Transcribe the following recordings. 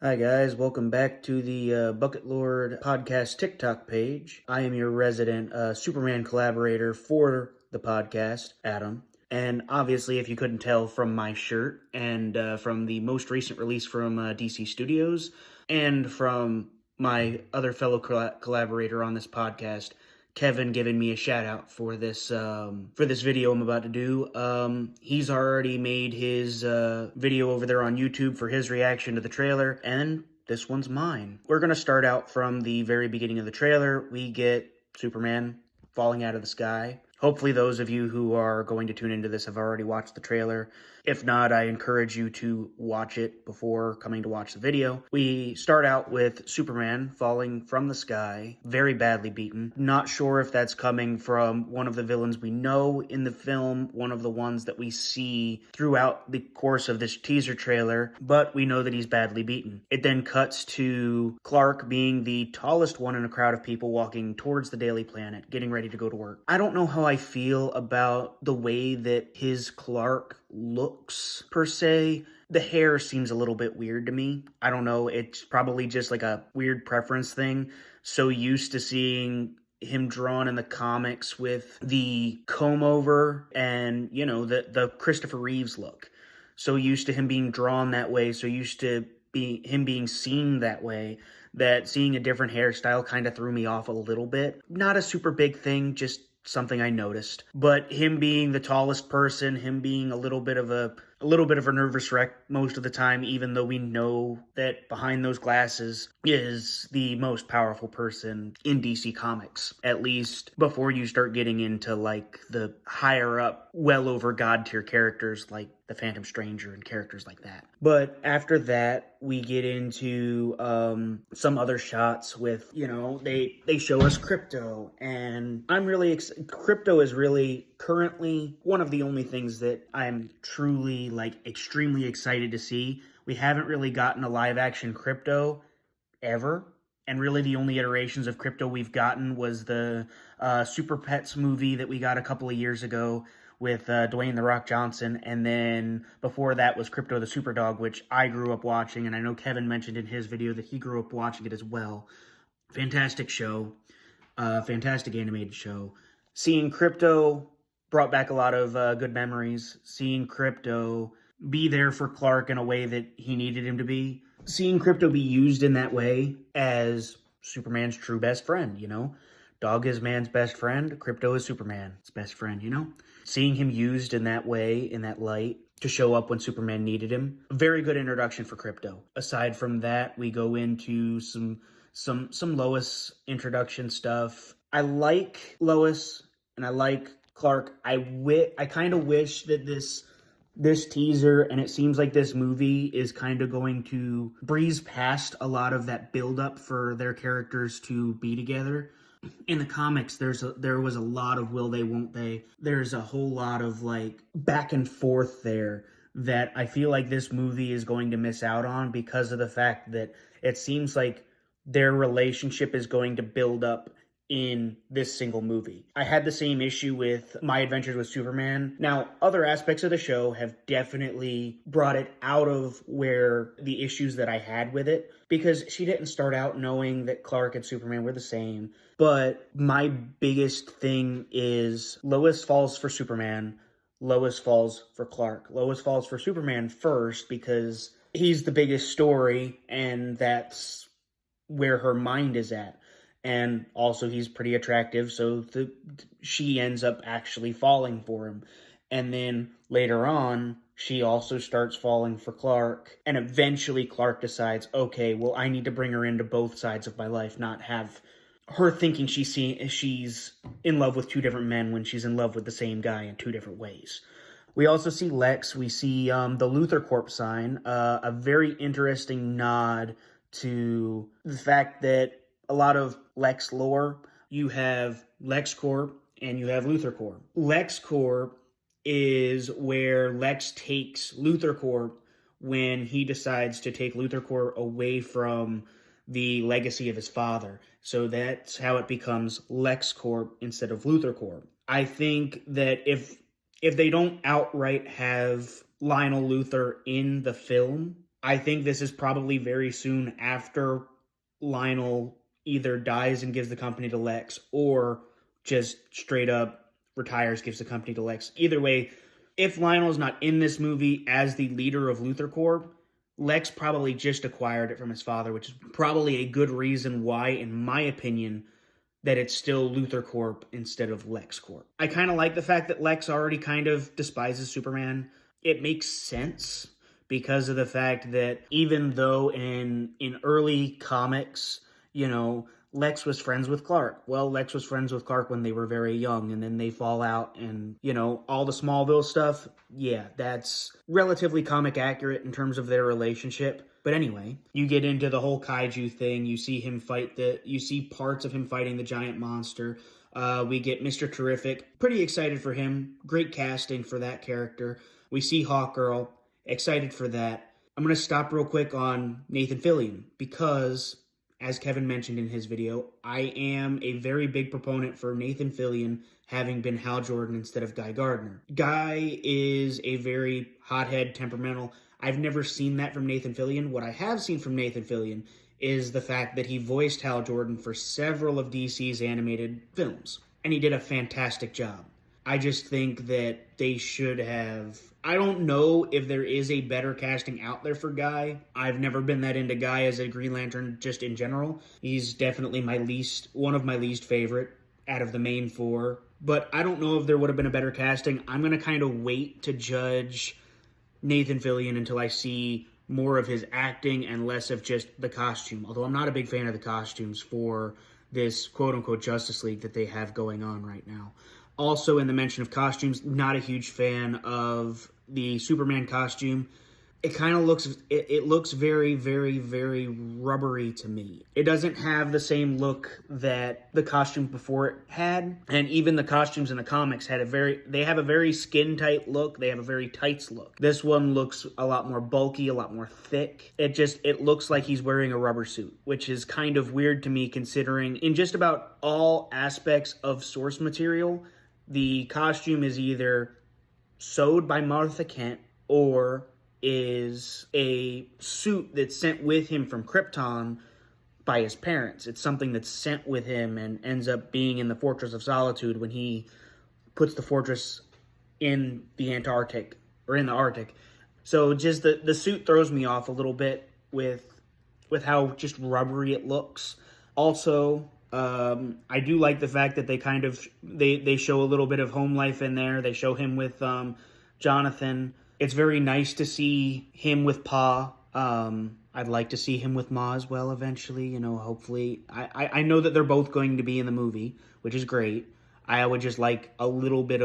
Hi guys, welcome back to the Bucket Lord podcast TikTok page. I am your resident Superman collaborator for the podcast, Adam. And obviously, if you couldn't tell from my shirt and from the most recent release from DC Studios and from my other fellow collaborator on this podcast, Kevin, giving me a shout out for this video I'm about to do. He's already made his video over there on YouTube for his reaction to the trailer, and this one's mine. We're gonna start out from the very beginning of the trailer. We get Superman falling out of the sky. Hopefully, those of you who are going to tune into this have already watched the trailer. If not, I encourage you to watch it before coming to watch the video. We start out with Superman falling from the sky, very badly beaten. Not sure if that's coming from one of the villains we know in the film, one of the ones that we see throughout the course of this teaser trailer, but we know that he's badly beaten. It then cuts to Clark being the tallest one in a crowd of people walking towards the Daily Planet, getting ready to go to work. I don't know how I feel about the way that his Clark looks per se. The hair seems a little bit weird to me. I don't know, it's probably just like a weird preference thing. So used to seeing him drawn in the comics with the comb over and, you know, the Christopher Reeves look. So used to him being drawn that way, so used to him being seen that way, that seeing a different hairstyle kind of threw me off a little bit. Not a super big thing, just something I noticed. But him being the tallest person, him being a little bit of a nervous wreck most of the time, even though we know that behind those glasses is the most powerful person in DC Comics, at least before you start getting into like the higher up, well over god tier characters like the Phantom Stranger and characters like that. But after that, we get into some other shots with, you know, they show us Krypto, and I'm really Krypto is really currently one of the only things that I'm truly like extremely excited to see. We haven't really gotten a live action Krypto ever. And really the only iterations of Krypto we've gotten was the Super Pets movie that we got a couple of years ago with Dwayne The Rock Johnson. And then before that was Krypto the Superdog, which I grew up watching. And I know Kevin mentioned in his video that he grew up watching it as well. Fantastic show. Fantastic animated show. Seeing Krypto brought back a lot of good memories. Seeing Krypto be there for Clark in a way that he needed him to be. Seeing Krypto be used in that way as Superman's true best friend, you know? Dog is man's best friend. Krypto is Superman's best friend, you know? Seeing him used in that way, in that light, to show up when Superman needed him. Very good introduction for Krypto. Aside from that, we go into some Lois introduction stuff. I like Lois and I like Clark. I kind of wish that this teaser, and it seems like this movie is kind of going to breeze past a lot of that build-up for their characters to be together. In the comics, there was a lot of will they, won't they. There's a whole lot of like back and forth there that I feel like this movie is going to miss out on because of the fact that it seems like their relationship is going to build up in this single movie. I had the same issue with My Adventures with Superman. Now, other aspects of the show have definitely brought it out of where the issues that I had with it, because she didn't start out knowing that Clark and Superman were the same. But my biggest thing is Lois falls for Superman, Lois falls for Clark. Lois falls for Superman first because he's the biggest story, and that's where her mind is at. And also he's pretty attractive, so she ends up actually falling for him. And then later on, she also starts falling for Clark, and eventually Clark decides, okay, well, I need to bring her into both sides of my life, not have her thinking she's in love with two different men when she's in love with the same guy in two different ways. We also see Lex. We see the Luthor Corp sign, a very interesting nod to the fact that a lot of Lex lore, you have LexCorp and you have Luthor Corp. LexCorp is where Lex takes Luthor Corp when he decides to take Luthor Corp away from the legacy of his father. So that's how it becomes LexCorp instead of Luthor Corp. I think that if they don't outright have Lionel Luthor in the film, I think this is probably very soon after Lionel either dies and gives the company to Lex or just straight up retires, gives the company to Lex. Either way, if Lionel's not in this movie as the leader of Luthor Corp, Lex probably just acquired it from his father, which is probably a good reason why, in my opinion, that it's still Luthor Corp instead of Lex Corp. I kind of like the fact that Lex already kind of despises Superman. It makes sense because of the fact that even though in early comics, Lex was friends with Clark. Well, Lex was friends with Clark when they were very young, and then they fall out, and, all the Smallville stuff, yeah, that's relatively comic accurate in terms of their relationship. But anyway, you get into the whole kaiju thing. You see you see parts of him fighting the giant monster. We get Mr. Terrific. Pretty excited for him. Great casting for that character. We see Hawkgirl. Excited for that. I'm going to stop real quick on Nathan Fillion because, as Kevin mentioned in his video, I am a very big proponent for Nathan Fillion having been Hal Jordan instead of Guy Gardner. Guy is a very hothead, temperamental. I've never seen that from Nathan Fillion. What I have seen from Nathan Fillion is the fact that he voiced Hal Jordan for several of DC's animated films, and he did a fantastic job. I just think that they should have... I don't know if there is a better casting out there for Guy. I've never been that into Guy as a Green Lantern just in general. He's definitely one of my least favorite out of the main four. But I don't know if there would have been a better casting. I'm going to kind of wait to judge Nathan Fillion until I see more of his acting and less of just the costume. Although I'm not a big fan of the costumes for this quote-unquote Justice League that they have going on right now. Also, in the mention of costumes, not a huge fan of the Superman costume. It kind of looks, it looks very, very, very rubbery to me. It doesn't have the same look that the costume before it had. And even the costumes in the comics they have a very skin-tight look. They have a very tights look. This one looks a lot more bulky, a lot more thick. It looks like he's wearing a rubber suit, which is kind of weird to me considering in just about all aspects of source material, the costume is either sewed by Martha Kent or is a suit that's sent with him from Krypton by his parents. It's something that's sent with him and ends up being in the Fortress of Solitude when he puts the fortress in the Antarctic, or in the Arctic. So just the suit throws me off a little bit with how just rubbery it looks. Also, I do like the fact that they show a little bit of home life in there. They show him with Jonathan. It's very nice to see him with Pa. I'd like to see him with Ma as well eventually, hopefully. I know that they're both going to be in the movie, which is great. I would just like a little bit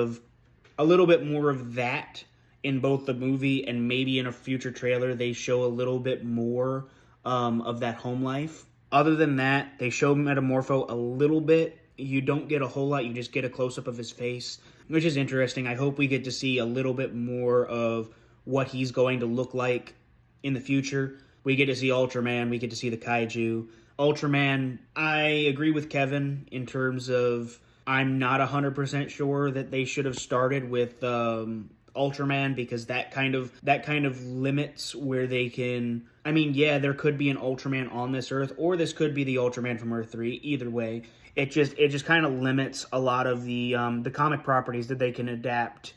more of that in both the movie, and maybe in a future trailer they show a little bit more of that home life. Other than that, they show Metamorpho a little bit. You don't get a whole lot. You just get a close-up of his face, which is interesting. I hope we get to see a little bit more of what he's going to look like in the future. We get to see Ultraman. We get to see the kaiju. Ultraman, I agree with Kevin in terms of I'm not 100% sure that they should have started with Ultraman, because that kind of limits where they can... I mean, yeah, there could be an Ultraman on this Earth, or this could be the Ultraman from Earth 3. Either way, it just kind of limits a lot of the comic properties that they can adapt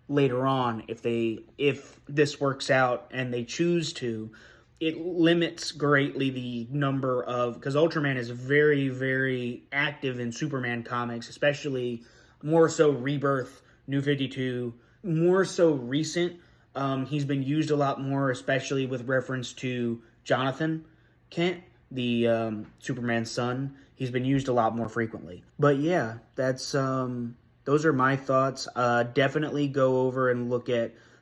later on if this works out and they choose to. It limits greatly the number of... because Ultraman is very, very active in Superman comics, especially more so Rebirth, New 52, more so recent. He's been used a lot more, especially with reference to Jonathan Kent, the Superman's son. He's been used a lot more frequently. But yeah, that's those are my thoughts. Definitely go over and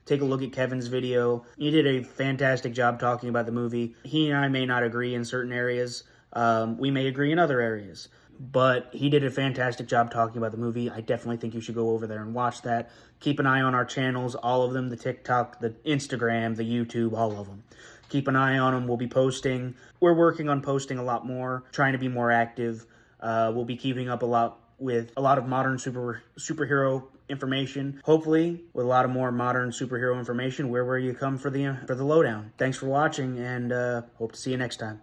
take a look at Kevin's video. He did a fantastic job talking about the movie. He and I may not agree in certain areas. We may agree in other areas. But he did a fantastic job talking about the movie. I definitely think you should go over there and watch that. Keep an eye on our channels, all of them, the TikTok, the Instagram, the YouTube, all of them. Keep an eye on them. We'll be posting. We're working on posting a lot more, trying to be more active. We'll be keeping up a lot with a lot of modern superhero information, hopefully with a lot of more modern superhero information, where you come for the lowdown. Thanks for watching, and hope to see you next time.